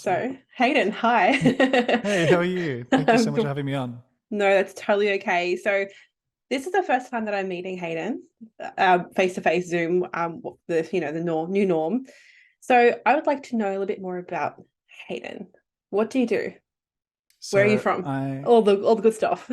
Awesome. So, Hayden, hi. Hey, how are you? Thank you so much for having me on. No, that's totally okay. So, this is the first time that I'm meeting Hayden, face to face Zoom, the new norm. So, I would like to know a little bit more about Hayden. What do you do? Where are you So from? I All the good stuff.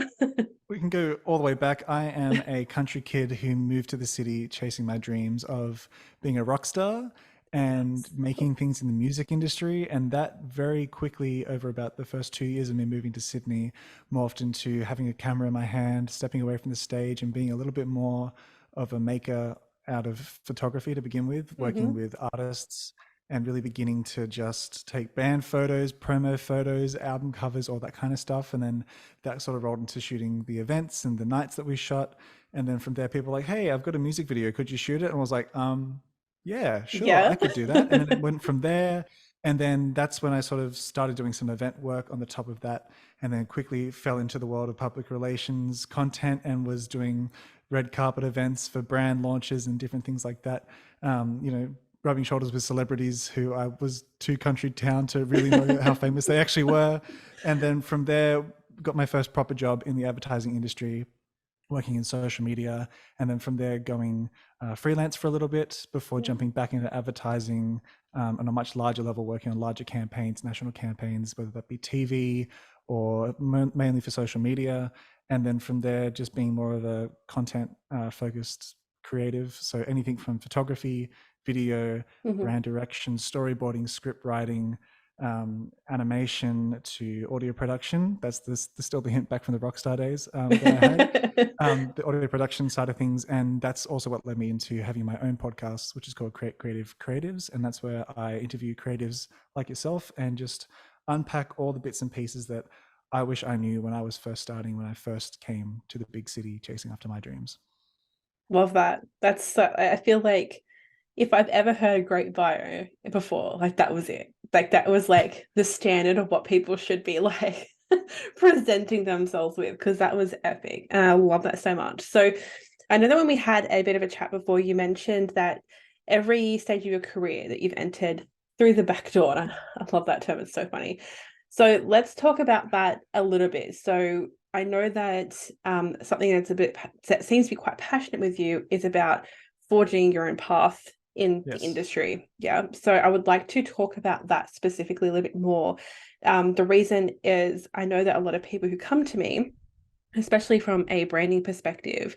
we can go all the way back. I am a country kid who moved to the city chasing my dreams of being a rock star and making things in the music industry. And that very quickly, over about the first 2 years of me moving to Sydney, morphed into having a camera in my hand, stepping away from the stage and being a little bit more of a maker out of photography to begin with, working Hmm. with artists and really beginning to just take band photos, promo photos, album covers, all that kind of stuff. And then that sort of rolled into shooting the events and the nights that we shot. And then from there, people were like, "Hey, I've got a music video. Could you shoot it?" And I was like, yeah, sure, I Yeah. could do that. And then it went from there. And then that's when I sort of started doing some event work on the top of that, and then quickly fell into the world of public relations content and was doing red carpet events for brand launches and different things like that. You know, rubbing shoulders with celebrities who I was too country town to really know how famous they actually were. And then from there, got my first proper job in the advertising industry, working in social media. And then from there, going freelance for a little bit before jumping back into advertising on a much larger level, working on larger campaigns, national campaigns, whether that be TV or mainly for social media. And then from there, just being more of a content focused creative. So anything from photography, video, Hmm. brand direction, storyboarding, script writing, animation to audio production. That's still the hint back from the Rockstar days that I had. The audio production side of things, and that's also what led me into having my own podcast, which is called Create Creative Creatives, and that's where I interview creatives like yourself and just unpack all the bits and pieces that I wish I knew when I was first starting, when I first came to the big city chasing after my dreams. Love that. I feel like if I've ever heard a great bio before, like that was it. Like that was like the standard of what people should be like presenting themselves with, because that was epic. And I love that so much. So I know that when we had a bit of a chat before, you mentioned that every stage of your career that you've entered through the back door. And I love that term, it's so funny. So let's talk about that a little bit. So I know that something that seems to be quite passionate with you is about forging your own path in the Yes. industry. Yeah. So I would like to talk about that specifically a little bit more. The reason is I know that a lot of people who come to me, especially from a branding perspective,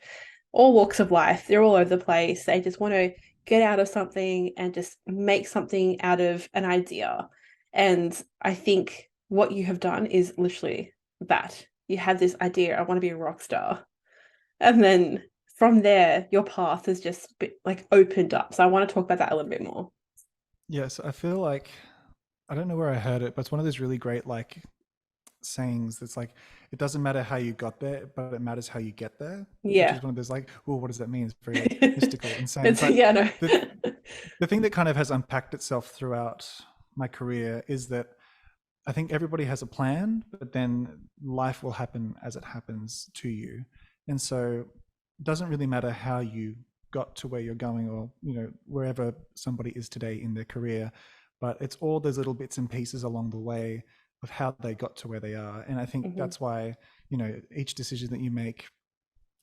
all walks of life, they're all over the place. They just want to get out of something and just make something out of an idea. And I think what you have done is literally that. You had this idea, I want to be a rock star. And then from there, your path has just been, like opened up. So I want to talk about that a little bit more. Yes, I feel like I don't know where I heard it, but it's one of those really great like sayings that's like it doesn't matter how you got there, but it matters how you get there, which Yeah. is one of those like, well, what does that mean? It's very like mystical, insane. It's But yeah, no. the the thing that kind of has unpacked itself throughout my career is that I think everybody has a plan, but then life will happen as it happens to you. And so it doesn't really matter how you got to where you're going or, you know, wherever somebody is today in their career, but it's all those little bits and pieces along the way of how they got to where they are. And I think Mhm. that's why, you know, each decision that you make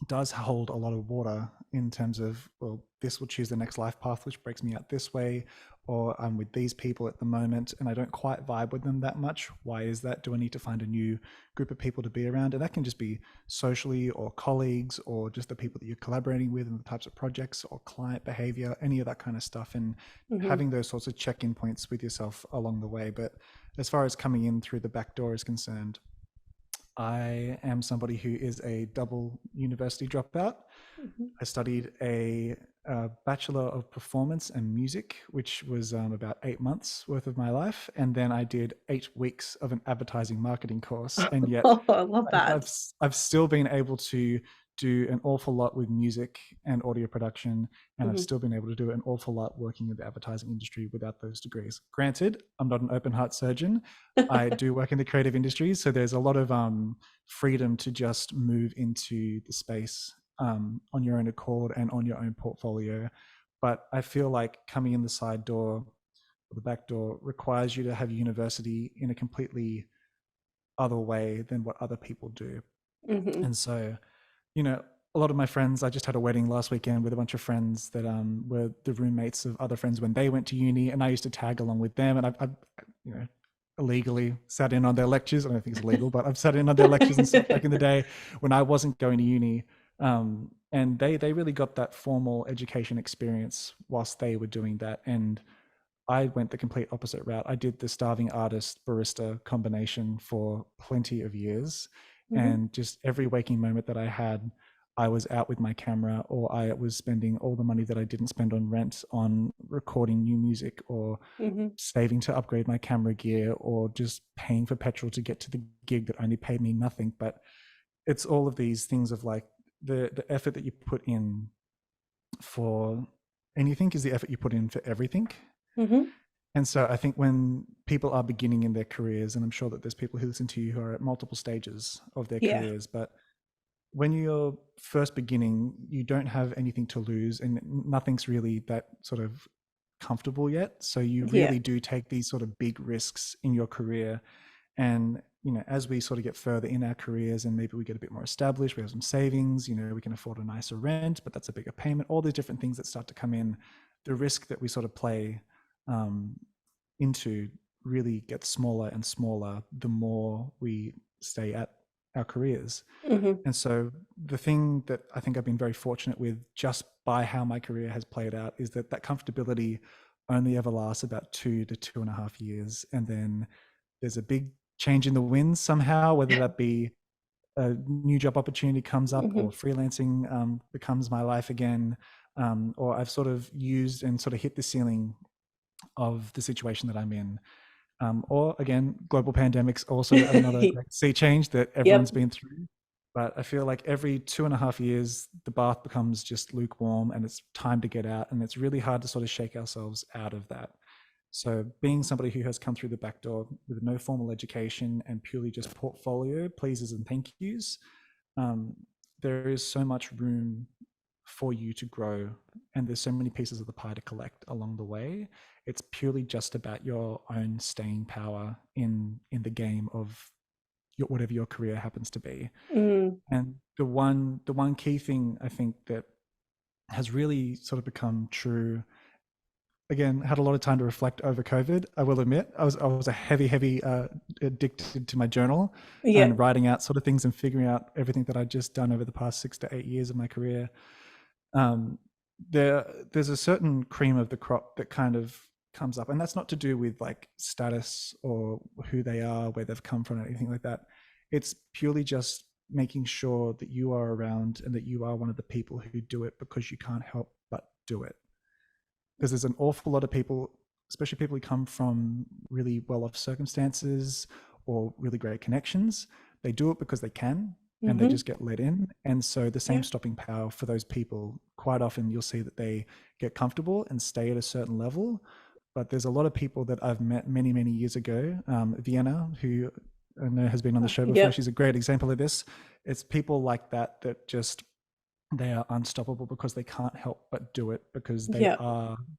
does hold a lot of water in terms of, well, this will choose the next life path which breaks me out this way, or I'm with these people at the moment and I don't quite vibe with them that much. Why is that? Do I need to find a new group of people to be around? And that can just be socially or colleagues or just the people that you're collaborating with and the types of projects or client behavior, any of that kind of stuff, and Mhm. having those sorts of check-in points with yourself along the way. But as far as coming in through the back door is concerned, I am somebody who is a double university dropout. Mhm. I studied a Bachelor of Performance and Music, which was about 8 months worth of my life. And then I did 8 weeks of an advertising marketing course. And yet Oh, I love I've, that. I've, I've still been able to do an awful lot with music and audio production. And I've Mhm. still been able to do an awful lot working in the advertising industry without those degrees. Granted, I'm not an open heart surgeon. I do work in the creative industries. So there's a lot of freedom to just move into the space on your own accord and on your own portfolio. But I feel like coming in the side door the back door requires you to have university in a completely other way than what other people do. Mm-hmm. And so, you know, a lot of my friends, I just had a wedding last weekend with a bunch of friends that were the roommates of other friends when they went to uni, and I used to tag along with them. And I've you know, illegally sat in on their lectures. I don't think it's illegal, but I've sat in on their lectures and stuff back in the day when I wasn't going to uni. And they really got that formal education experience whilst they were doing that. And I went the complete opposite route. I did the starving artist barista combination for plenty of years. Mm-hmm. And just every waking moment that I had, I was out with my camera, or I was spending all the money that I didn't spend on rent on recording new music, or Mm-hmm. saving to upgrade my camera gear, or just paying for petrol to get to the gig that only paid me nothing. But it's all of these things of like the effort that you put in for anything is the effort you put in for everything. Mm-hmm. And so I think when people are beginning in their careers, and I'm sure that there's people who listen to you who are at multiple stages of their Yeah. careers, but when you're first beginning, you don't have anything to lose, and nothing's really that sort of comfortable yet. So you Yeah. really do take these sort of big risks in your career. And, you know, as we sort of get further in our careers and maybe we get a bit more established, we have some savings, you know, we can afford a nicer rent, but that's a bigger payment, all these different things that start to come in. The risk that we sort of play um, into really gets smaller and smaller the more we stay at our careers. Mm-hmm. And so the thing that I think I've been very fortunate with just by how my career has played out is that that comfortability only ever lasts about 2 to 2.5 years. And then there's a big change in the winds somehow, whether that be a new job opportunity comes up, Mm-hmm. or freelancing becomes my life again, or I've sort of used and sort of hit the ceiling of the situation that I'm in. Or again, global pandemics also another great sea change that everyone's Yep. been through. But I feel like every 2.5 years, the bath becomes just lukewarm and it's time to get out. And it's really hard to sort of shake ourselves out of that. So being somebody who has come through the back door with no formal education and purely just portfolio, pleases and thank yous, um, there is so much room for you to grow, and there's so many pieces of the pie to collect along the way. It's purely just about your own staying power in the game of whatever your career happens to be. Mm. And the one key thing I think that has really sort of become true, again, had a lot of time to reflect over COVID. I will admit, I was a heavy addicted to my journal Yeah. and writing out sort of things and figuring out everything that I'd just done over the past 6 to 8 years of my career. um, there's a certain cream of the crop that kind of comes up, and that's not to do with like status or who they are, where they've come from, or anything like that. It's purely just making sure that you are around and that you are one of the people who do it because you can't help but do it. Because there's an awful lot of people, especially people who come from really well-off circumstances or really great connections. They do it because they can, and they Mm-hmm. just get let in. And so the Yeah. same stopping power for those people, quite often you'll see that they get comfortable and stay at a certain level. But there's a lot of people that I've met many, many years ago. Vienna, who I know has been on the show before, Yep. she's a great example of this. It's people like that that just, they are unstoppable because they can't help but do it, because Yep.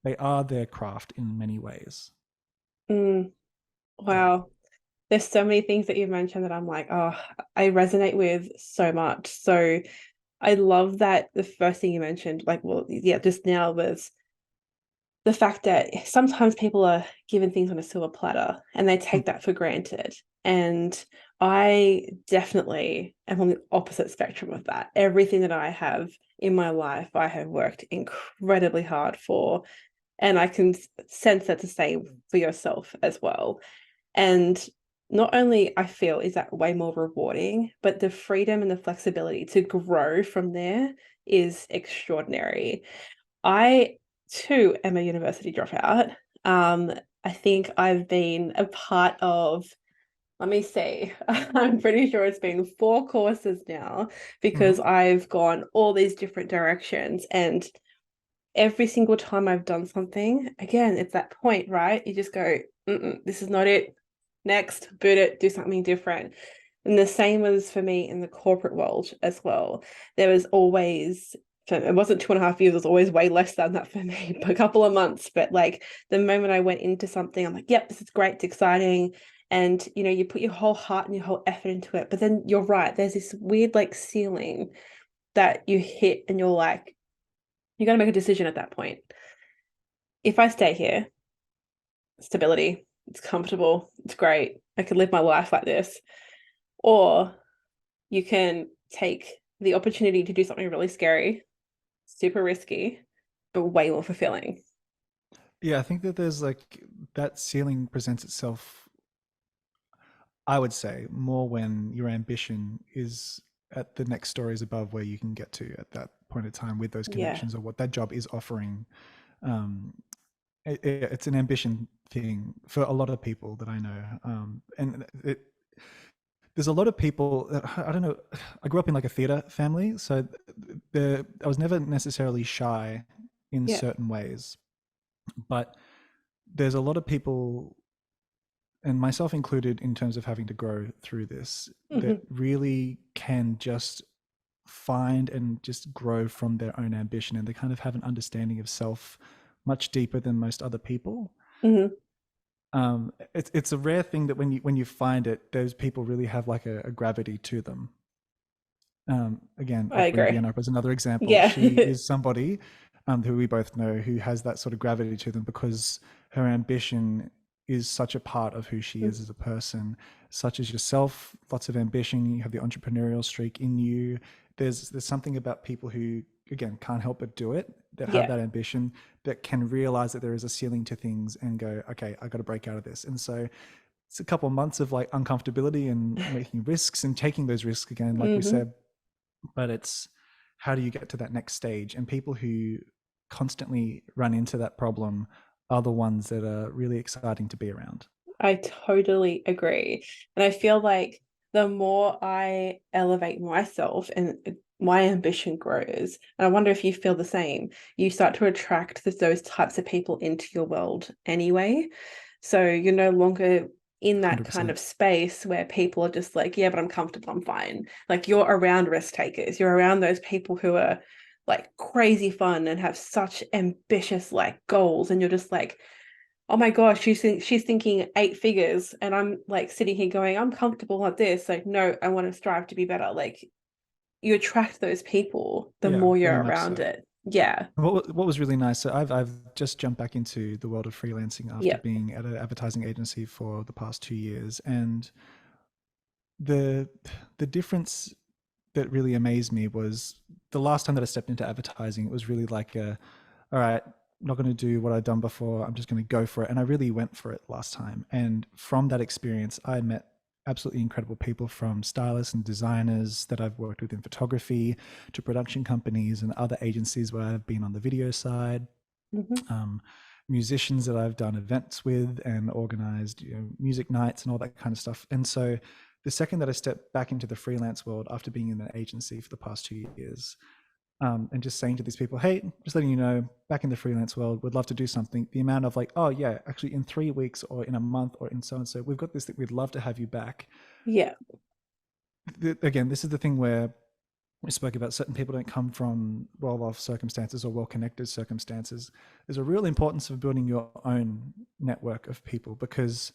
they are their craft in many ways. Mm. Yeah. Wow. There's so many things that you've mentioned that I'm like, oh, I resonate with so much. So I love that the first thing you mentioned, like, well, yeah, just now was the fact that sometimes people are given things on a silver platter and they take that for granted. And I definitely am on the opposite spectrum of that. Everything that I have in my life, I have worked incredibly hard for. And I can sense that to say for yourself as well. And not only I feel is that way more rewarding, but the freedom and the flexibility to grow from there is extraordinary. I too am a university dropout. I think I've been a part of, let me see, I'm pretty sure it's been 4 courses now because Mm-hmm. I've gone all these different directions. And every single time I've done something, again, it's that point, right? You just go, this is not it. Next, boot it, do something different. And the same was for me in the corporate world as well. There was always So it wasn't 2.5 years, it was always way less than that for me, a couple of months. But like the moment I went into something, I'm like, yep, this is great, it's exciting. And you know, you put your whole heart and your whole effort into it. But then you're right, there's this weird like ceiling that you hit, and you're like, you got to make a decision at that point. If I stay here, stability, it's comfortable, it's great, I can live my life like this. Or you can take the opportunity to do something really scary, super risky, but way more fulfilling. Yeah, I think that there's like that ceiling presents itself, I would say, more when your ambition is at the next stories above where you can get to at that point in time with those Yeah. connections or what that job is offering. Um, it's an ambition thing for a lot of people that I know. And there's a lot of people that, I don't know. I grew up in like a theater family, so I was never necessarily shy in Yeah. certain ways, but there's a lot of people, and myself included, in terms of having to grow through this, that Hmm. really can just find and just grow from their own ambition, and they kind of have an understanding of self much deeper than most other people. Hmm. It's a rare thing that when you find it, those people really have like a gravity to them. Again, I Oprah agree. Indiana is another example. Yeah. She is somebody who we both know who has that sort of gravity to them because her ambition is such a part of who she is as a person, such as yourself. Lots of ambition. You have the entrepreneurial streak in you. There's something about people who, again, can't help but do it, that have Yeah. that ambition, that can realize that there is a ceiling to things and go, okay, I got to break out of this. And so it's a couple of months of like uncomfortability and making risks and taking those risks again, like we Hmm. said, but it's how do you get to that next stage? And people who constantly run into that problem are the ones that are really exciting to be around. I totally agree. And I feel like the more I elevate myself and my ambition grows, and I wonder if you feel the same, you start to attract those types of people into your world anyway. So you're no longer in that kind 100%. of space where people are just like, yeah, but I'm comfortable, I'm fine. Like you're around risk takers, you're around those people who are like crazy fun and have such ambitious like goals, and you're just like, oh my gosh, she's thinking 8 figures, and I'm like sitting here going, I'm comfortable like this. Like, no, I want to strive to be better. Like, you attract those people the Yeah, more very you're much around so. it. Yeah. What was really nice, so I've just jumped back into the world of freelancing after Yeah. being at an advertising agency for the past 2 years, and the the difference that really amazed me was the last time that I stepped into advertising. It was really like all right, I'm not going to do what I've done before. I'm just going to go for it. And I really went for it last time. And from that experience, I met absolutely incredible people, from stylists and designers that I've worked with in photography to production companies and other agencies where I've been on the video side, Hmm. um, musicians that I've done events with and organized, music nights and all that kind of stuff. And so the second that I stepped back into the freelance world after being in an agency for the past 2 years, and just saying to these people, hey, just letting you know, back in the freelance world, would love to do something. The amount of like, oh yeah, actually in 3 weeks or in a month or in so and so, we've got this that we'd love to have you back. Yeah. Again, this is the thing where we spoke about certain people don't come from well-off circumstances or well-connected circumstances. There's a real importance of building your own network of people because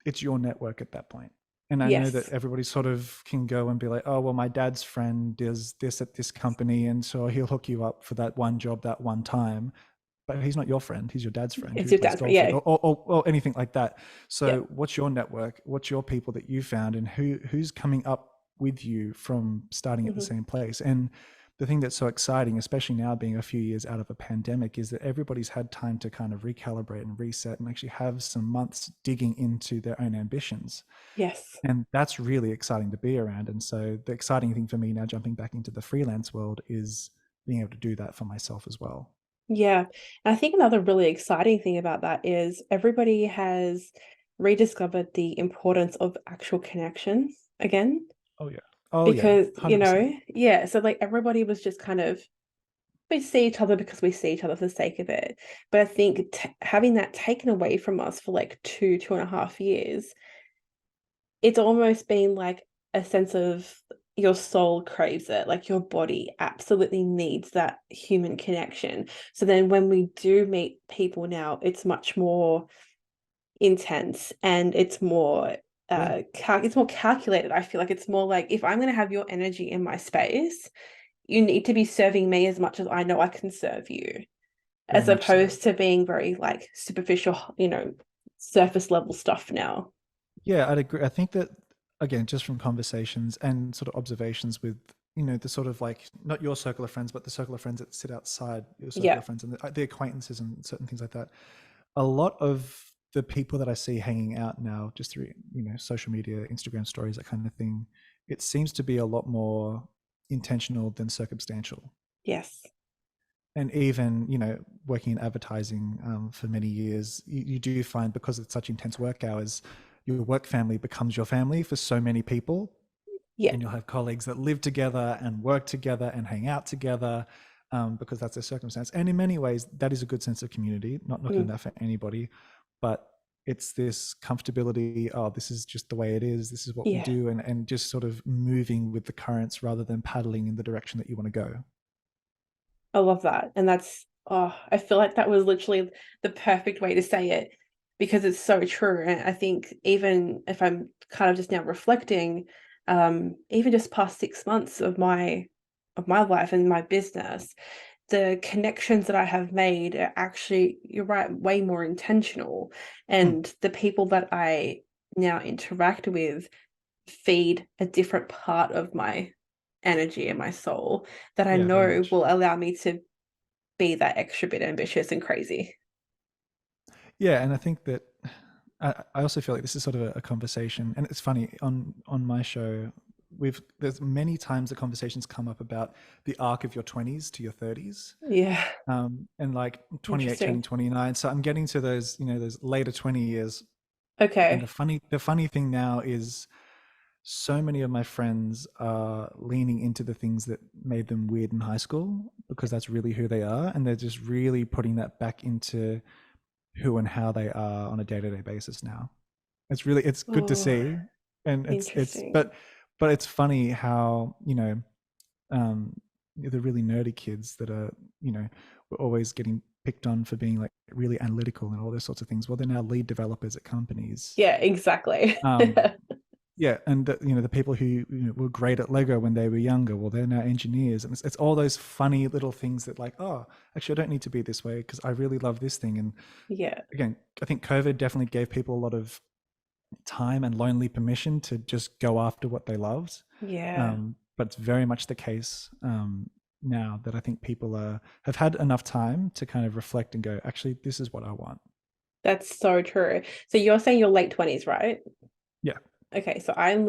it's your network at that point. And I know that Yes. everybody sort of can go and be like, oh, well, my dad's friend does this at this company, and so he'll hook you up for that one job that one time. But he's not your friend. He's your dad's friend It's who your plays dad's, golf with, yeah. or anything like that. Yeah. So, what's your network? What's your people that you found, and who's coming up with you from starting at the Hmm. same place? And the thing that's so exciting, especially now being a few years out of a pandemic, is that everybody's had time to kind of recalibrate and reset and actually have some months digging into their own ambitions. Yes. And that's really exciting to be around. And so the exciting thing for me now jumping back into the freelance world is being able to do that for myself as well. Yeah. And I think another really exciting thing about that is everybody has rediscovered the importance of actual connection again. Oh yeah. Oh yeah. Because, 100%. yeah, so like everybody was just kind of, we see each other because we see each other for the sake of it. But I think having that taken away from us for like 2.5 years, it's almost been like a sense of your soul craves it, like your body absolutely needs that human connection. So then when we do meet people now, it's much more intense, and Yeah, it's more calculated. I feel like it's more like, if I'm going to have your energy in my space, you need to be serving me as much as I know I can serve you, very as much so. opposed to being very like superficial, surface level stuff now. Yeah, I'd agree. I think that, again, just from conversations and sort of observations with, the sort of like, not your circle of friends, but the circle of friends that sit outside your circle Yeah. of friends, and the acquaintances and certain things like that. A lot of the people that I see hanging out now, just through, social media, Instagram stories, that kind of thing, it seems to be a lot more intentional than circumstantial. Yes. And even, working in advertising for many years, you do find, because it's such intense work hours, your work family becomes your family for so many people. Yeah. And you'll have colleagues that live together and work together and hang out together, because that's their circumstance. And in many ways, that is a good sense of community, not knocking Mm. that for anybody, but it's this comfortability. Oh, this is just the way it is. This is what we Yeah. do. And just sort of moving with the currents rather than paddling in the direction that you want to go. I love that. And I feel like that was literally the perfect way to say it, because it's so true. And I think, even if I'm kind of just now reflecting, even just past 6 months of my life and my business, the connections that I have made are actually, you're right, way more intentional. Hmm. And the people that I now interact with feed a different part of my energy and my soul that I Yeah, very know much. will allow me to be that extra bit ambitious and crazy. Yeah, and I think that I also feel like this is sort of a conversation, and it's funny on my show. There's many times the conversations come up about the arc of your 20s to your 30s, Yeah. and like 28 turning Interesting. 29. So I'm getting to those, those later 20 years. And Okay. the funny thing now is, so many of my friends are leaning into the things that made them weird in high school, because that's really who they are, and they're just really putting that back into who and how they are on a day-to-day basis now. It's good to Oh, see. And it's interesting. but it's funny how, um the really nerdy kids that are, were always getting picked on for being like really analytical and all those sorts of things, well, they're now lead developers at companies. Yeah, exactly. um yeah, and the people who, were great at Lego when they were younger, well, they're now engineers, and it's all those funny little things that, like, oh, actually, I don't need to be this way because I really love this thing. And Yeah. again, I think COVID definitely gave people a lot of time and lonely permission to just go after what they loved. Yeah. But it's very much the case, now, that I think people have had enough time to kind of reflect and go, actually, this is what I want. That's so true. So you're saying you're late 20s, right? Yeah. Okay, so I'm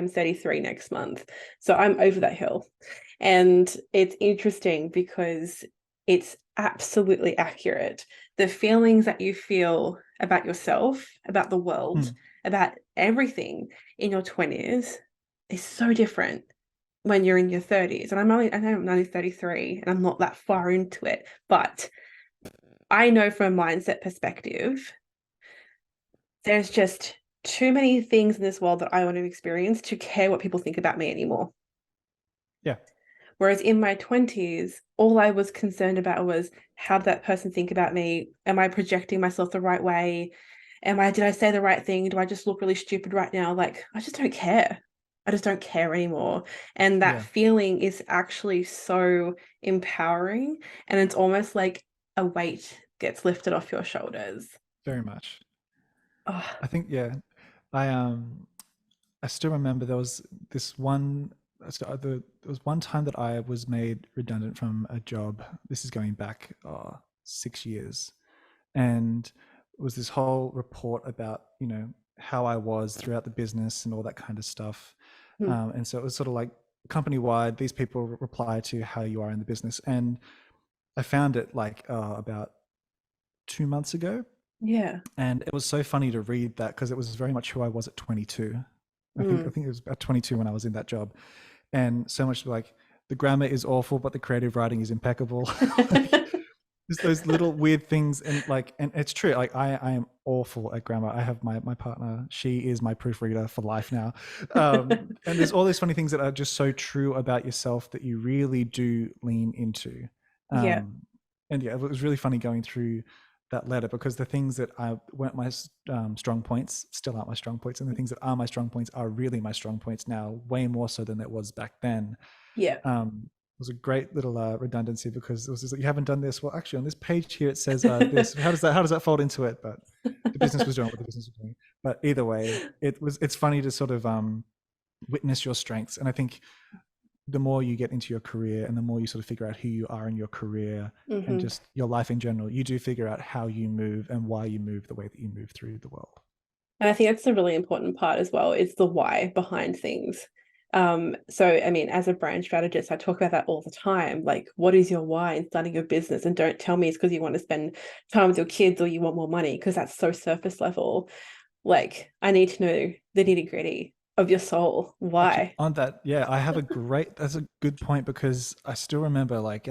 33 next month. So I'm over that hill. And it's interesting because it's absolutely accurate. The feelings that you feel about yourself, about the world, Mm. about everything in your 20s is so different when you're in your 30s. And I know I'm only 33 and I'm not that far into it, but I know from a mindset perspective, there's just too many things in this world that I want to experience to care what people think about me anymore. Yeah. Whereas in my 20s, all I was concerned about was, how did that person think about me? Am I projecting myself the right way? Did I say the right thing? Do I just look really stupid right now? Like, I just don't care. I just don't care anymore. And that Yeah. feeling is actually so empowering. And it's almost like a weight gets lifted off your shoulders. Very much. Oh, I think, yeah. I still remember there was this one. There was one time that I was made redundant from a job. This is going back 6 years, and it was this whole report about, how I was throughout the business and all that kind of stuff. hmm. And so it was sort of like company wide. These people reply to how you are in the business, and I found it like about 2 months ago, Yeah. and it was so funny to read that because it was very much who I was at 22. I Mm. think it was at 22 when I was in that job, and so much like, the grammar is awful, but the creative writing is impeccable. Like, Just those little weird things, and like, and it's true. Like I am awful at grammar. I have my partner. She is my proofreader for life now. And there's all these funny things that are just so true about yourself that you really do lean into. Yeah. Um, and yeah, it was really funny going through that letter, because the things that I weren't my strong points still aren't my strong points, and the things that are my strong points are really my strong points now, way more so than it was back then. Yeah. It was a great little redundancy, because it was just like, you haven't done this. Well, actually, on this page here it says this. How does that fold into it? But the business was doing what the business was doing. But either way, it's funny to sort of witness your strengths, and I think the more you get into your career and the more you sort of figure out who you are in your career and Hmm. just your life in general, you do figure out how you move and why you move the way that you move through the world. And I think that's a really important part as well, is the why behind things. So I mean, as a brand strategist, I talk about that all the time. Like, what is your why in starting your business? And don't tell me it's because you want to spend time with your kids or you want more money, because that's so surface level. Like, I need to know the nitty-gritty of your soul. Actually, Why? on that, yeah, that's a good point, because I still remember like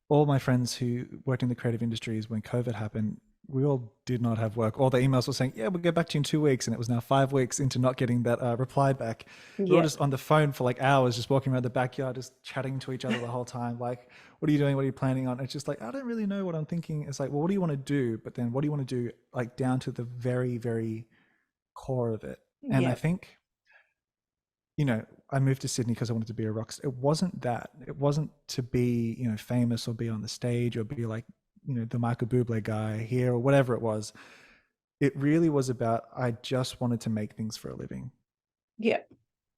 all my friends who worked in the creative industries when COVID happened, we all did not have work. All the emails were saying, "Yeah, we'll get back to you in 2 weeks," and it was now 5 weeks into not getting that reply back. We were all Yeah. just on the phone for like hours, just walking around the backyard, just chatting to each other the whole time. Like, "What are you doing? What are you planning on?" It's just like, I don't really know what I'm thinking. It's like, well, what do you want to do? But then, what do you want to do? Like down to the very, very core of it. And I Yeah. think, I moved to Sydney because I wanted to be a rock star. It wasn't that. It wasn't to be, famous or be on the stage or be like, the Michael Bublé guy here or whatever it was. It really was about, I just wanted to make things for a living. Yeah.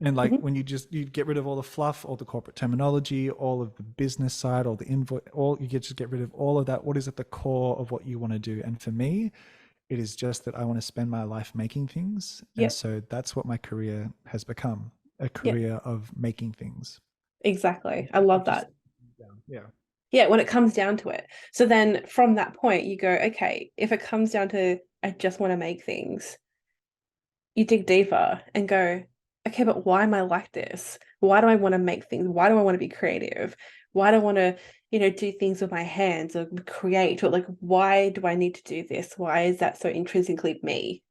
And like Hmm. when you get rid of all the fluff, all the corporate terminology, all of the business side, all the invoice, just get rid of all of that. What is at the core of what you want to do? And for me, it is just that I want to spend my life making things. And Yeah. so that's what my career has become, a Yeah. career of making things. Exactly. I love Just that. yeah. Yeah, when it comes down to it. So then from that point, you go, okay, if it comes down to I just want to make things, you dig deeper and go, okay, but why am I like this? Why do I want to make things? Why do I want to be creative? Why do I want to, do things with my hands or create? Or like, why do I need to do this? Why is that so intrinsically me?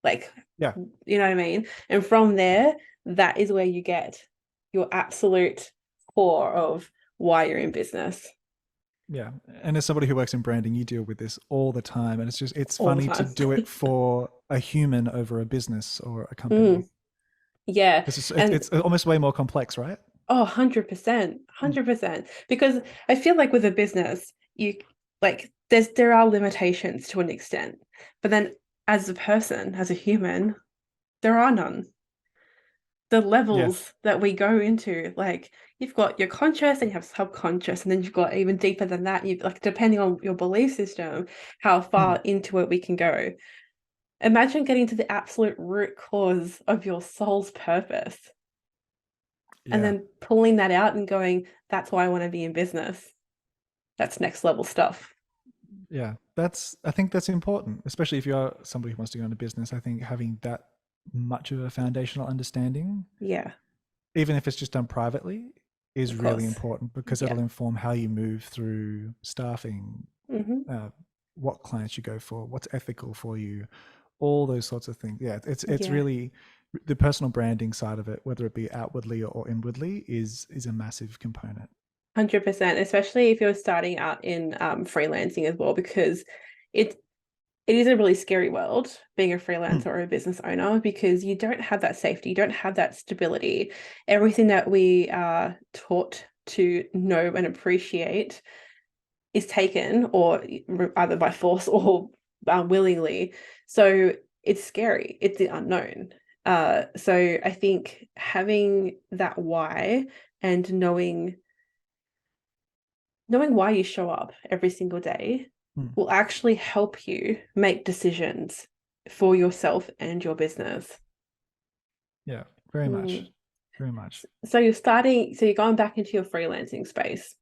Like, Yeah. you know what I mean? And from there, that is where you get your absolute core of why you're in business Yeah. And as somebody who works in branding, you deal with this all the time. And it's all the funny to time. do it for a human over a business or a company. Mm, yeah. And It's almost way more complex, right? oh, 100%, Mm. 100%. Because I feel like with a business, you like there are limitations to an extent. But then as a person, as a human, there are none. The Yeah. levels that we go into, like you've got your conscious and you have subconscious, and then you've got even deeper than that. You like depending on your belief system, how Mm. far into it we can go. Imagine getting to the absolute root cause of your soul's purpose and Yeah. then pulling that out and going, that's why I want to be in business. That's next level stuff. Yeah. I think that's important, especially if you're somebody who wants to go into business. I think having that much of a foundational understanding, Yeah, even if it's just done privately, is of really course. important, because Yeah. it'll inform how you move through staffing, Hmm. uh, what clients you go for, what's ethical for you, all those sorts of things. Yeah, it's Yeah. really the personal branding side of it, whether it be outwardly or inwardly, is a massive component. 100%, especially if you're starting out in freelancing as well, because it it is a really scary world being a Mm. freelancer or a business owner because you don't have that safety, you don't have that stability. Everything that we are taught to know and appreciate is taken or either by force or willingly. So it's scary. It's the unknown. So I think having that why and knowing why you show up every single day Mm. will actually help you make decisions for yourself and your business. Yeah, very much, Mm. very much. So you're going back into your freelancing space.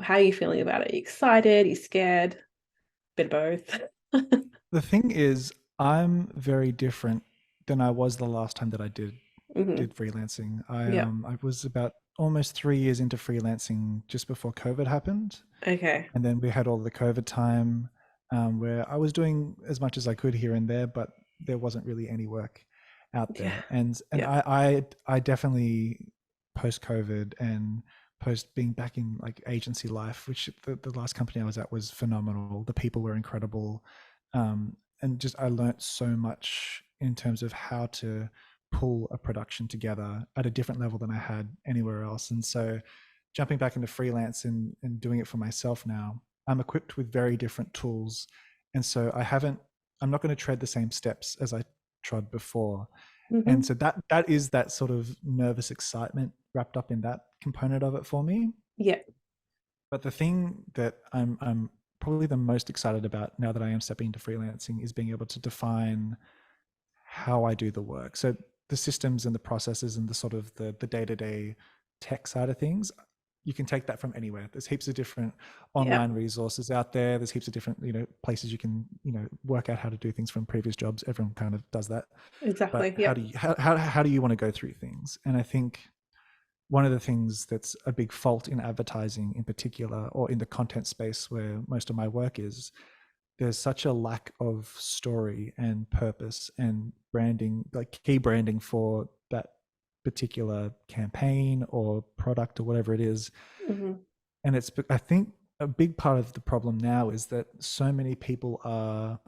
How are you feeling about it? Are you excited? Are you scared? Bit of both. The thing is, I'm very different than I was the last time that I Hmm. did freelancing. I Yeah. I was about almost 3 years into freelancing just before COVID happened. Okay. And then we had all the COVID time where I was doing as much as I could here and there, but there wasn't really any work out Yeah. there. And Yeah. I definitely post COVID and post being back in like agency life, which the last company I was at was phenomenal. The people were incredible. And just I learnt so much in terms of how to pull a production together at a different level than I had anywhere else. And so jumping back into freelance and doing it for myself now, I'm equipped with very different tools. And so I'm not going to tread the same steps as I trod before. And Hmm. so that is that sort of nervous excitement wrapped up in that component of it for me. Yeah. But the thing that I'm probably the most excited about now that I am stepping into freelancing is being able to define how I do the work. So the systems and the processes and the sort of the day-to-day tech side of things, you can take that from anywhere. There's heaps of different Yeah. online resources out there. There's heaps of different, places you can, work out how to do things from previous jobs. Everyone kind of does that. But Exactly. how Yeah. do you how do you want to go through things? And I think one of the things that's a big fault in advertising in particular, or in the content space where most of my work is, there's such a lack of story and purpose and branding, like key branding for that particular campaign or product or whatever it is. Hmm. And I think a big part of the problem now is that so many people are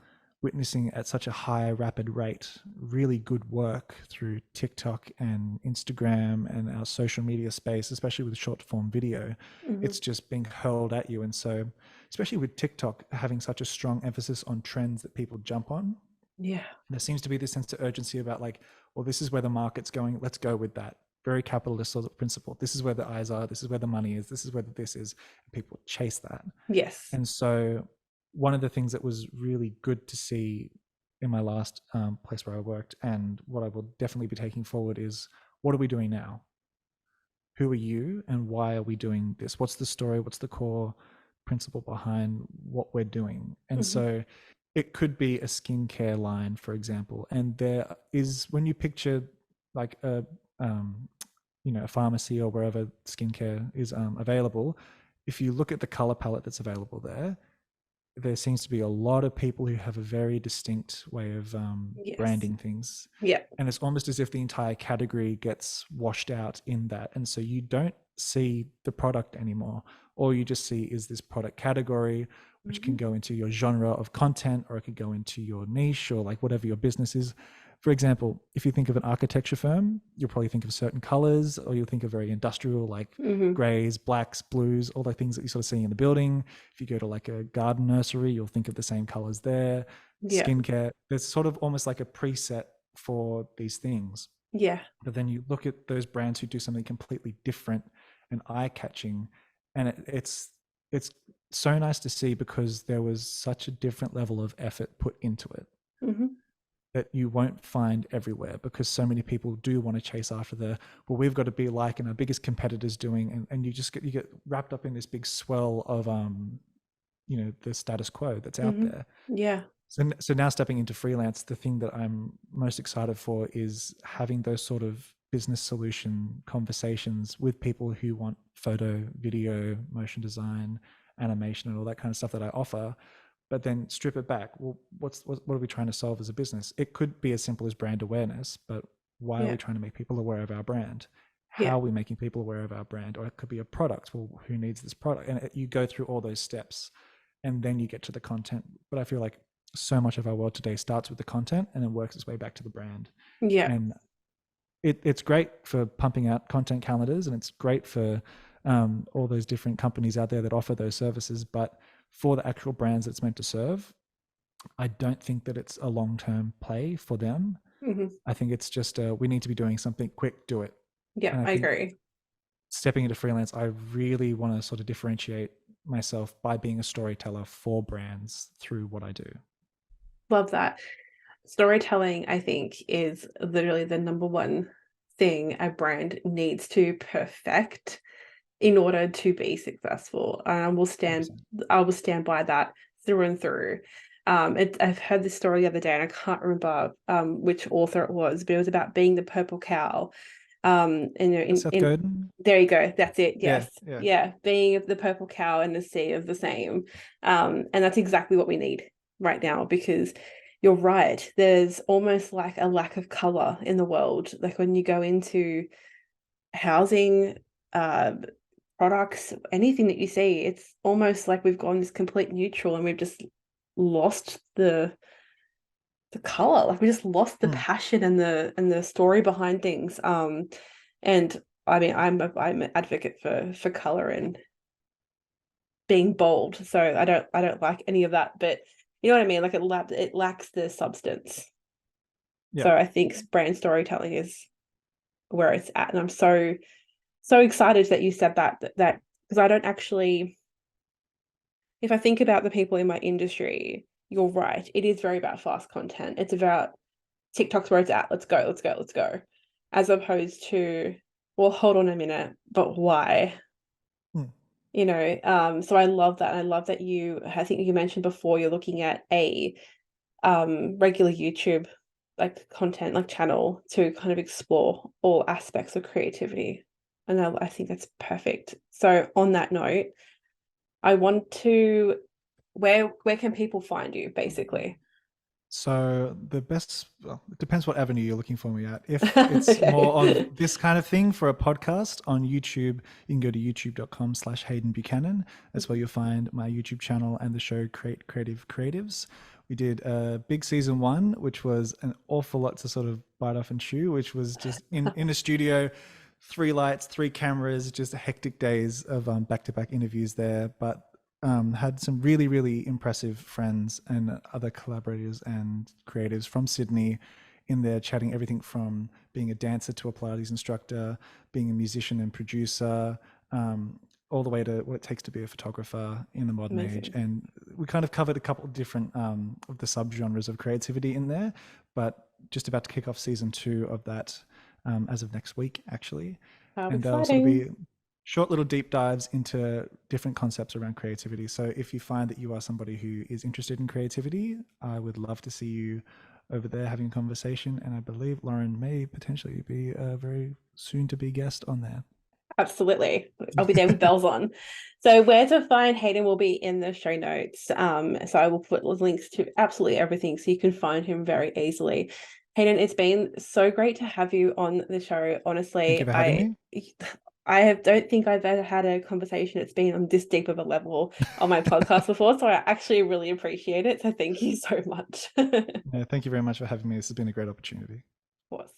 witnessing at such a high rapid rate really good work through TikTok and Instagram and our social media space, especially with short form video. Hmm. It's just being hurled at you. And so especially with TikTok having such a strong emphasis on trends that people jump on, Yeah. there seems to be this sense of urgency about like, well, this is where the market's going, let's go with that. Very capitalist sort of principle. This is where the eyes are, this is where the money is, this is where this is, and people chase that. Yes. And so one of the things that was really good to see in my last place where I worked, and what I will definitely be taking forward, is what are we doing now? Who are you and why are we doing this? What's the story? What's the core principle behind what we're doing? And Hmm. so it could be a skincare line, for example. And there is, when you picture like um, a pharmacy or wherever skincare is available, if you look at the color palette that's available there seems to be a lot of people who have a very distinct way of Yes. branding things. Yeah. And it's almost as if the entire category gets washed out in that. And so you don't see the product anymore. All you just see is this product category, which can Hmm. go into your genre of content, or it could go into your niche, or like whatever your business is. For example, if you think of an architecture firm, you'll probably think of certain colors, or you'll think of very industrial, like Hmm. grays, blacks, blues, all the things that you sort of see in the building. If you go to like a garden nursery, you'll think of the same colors there. Yeah. Skincare, there's sort of almost like a preset for these things. Yeah. But then you look at those brands who do something completely different and eye-catching, and it's so nice to see, because there was such a different level of effort put into it Hmm. that you won't find everywhere, because so many people do want to chase after well, we've got to be like, and our biggest competitors doing, and you get wrapped up in this big swell of the status quo that's out Hmm. there. Yeah. So now stepping into freelance, the thing that I'm most excited for is having those sort of business solution conversations with people who want photo, video, motion design, animation, and all that kind of stuff that I offer. But then strip it back. Well, what are we trying to solve as a business? It could be as simple as brand awareness, but why are Yeah. we trying to make people aware of our brand? Yeah. How are we making people aware of our brand? Or it could be a product. Well, who needs this product? And you go through all those steps, and then you get to the content. But I feel like so much of our world today starts with the content and then works its way back to the brand. Yeah. And it's great for pumping out content calendars, and it's great for all those different companies out there that offer those services. But for the actual brands that's meant to serve, I don't think that it's a long-term play for them. Hmm. I think it's just we need to be doing something quick, do it. Yeah. And I I think agree. stepping into freelance, I really want to sort of differentiate myself by being a storyteller for brands through what I do. Love that. Storytelling, I think, is literally the number one thing a brand needs to perfect in order to be successful. And I will stand by that through and through. I've heard this story the other day, and I can't remember which author it was, but it was about being the purple cow. Seth Godin. There you go. That's it. Yeah, Yes. yeah. Yeah. Being of the purple cow and the sea of the same. And that's exactly what we need right now, because you're right. There's almost like a lack of color in the world. Like when you go into housing, products, anything that you see, it's almost like we've gone this complete neutral and we've just lost the color. Like we just lost the passion and the story behind things. And I mean, I'm an advocate for color and being bold. So I don't like any of that. But you know what I mean? Like it lacks the substance. Yeah. So I think brand storytelling is where it's at, and I'm so excited that you said that because I don't actually. If I think about the people in my industry, you're right. It is very about fast content. It's about TikTok's where it's at. Let's go, let's go, let's go. As opposed to, well, hold on a minute, but why? You know, so I love that. I love that I think you mentioned before, you're looking at a regular YouTube like content, like channel, to kind of explore all aspects of creativity. And I think that's perfect. So on that note, I want to, where can people find you, basically? So the best, well, it depends what avenue you're looking for me at. If it's more of this kind of thing for a podcast on YouTube, you can go to youtube.com/Hayden Buchanan. That's where you'll find my YouTube channel and the show Create Creative Creatives. We did a big season 1, which was an awful lot to sort of bite off and chew, which was just in a studio, 3 lights, 3 cameras, just hectic days of back-to-back interviews there. But had some really, really impressive friends and other collaborators and creatives from Sydney in there, chatting everything from being a dancer to a Pilates instructor, being a musician and producer, all the way to what it takes to be a photographer in the modern age. And we kind of covered a couple of different of the subgenres of creativity in there, but just about to kick off season 2 of that as of next week, actually. How and exciting. There'll sort of be short little deep dives into different concepts around creativity. So if you find that you are somebody who is interested in creativity, I would love to see you over there having a conversation. And I believe Loren may potentially be a very soon to be guest on there. Absolutely. I'll be there with bells on. So where to find Hayden will be in the show notes. So I will put links to absolutely everything so you can find him very easily. Hayden, it's been so great to have you on the show. Honestly, thank you for having me. I don't think I've ever had a conversation that's been on this deep of a level on my podcast before, so I actually really appreciate it. So thank you so much. Yeah, thank you very much for having me. This has been a great opportunity. Of course.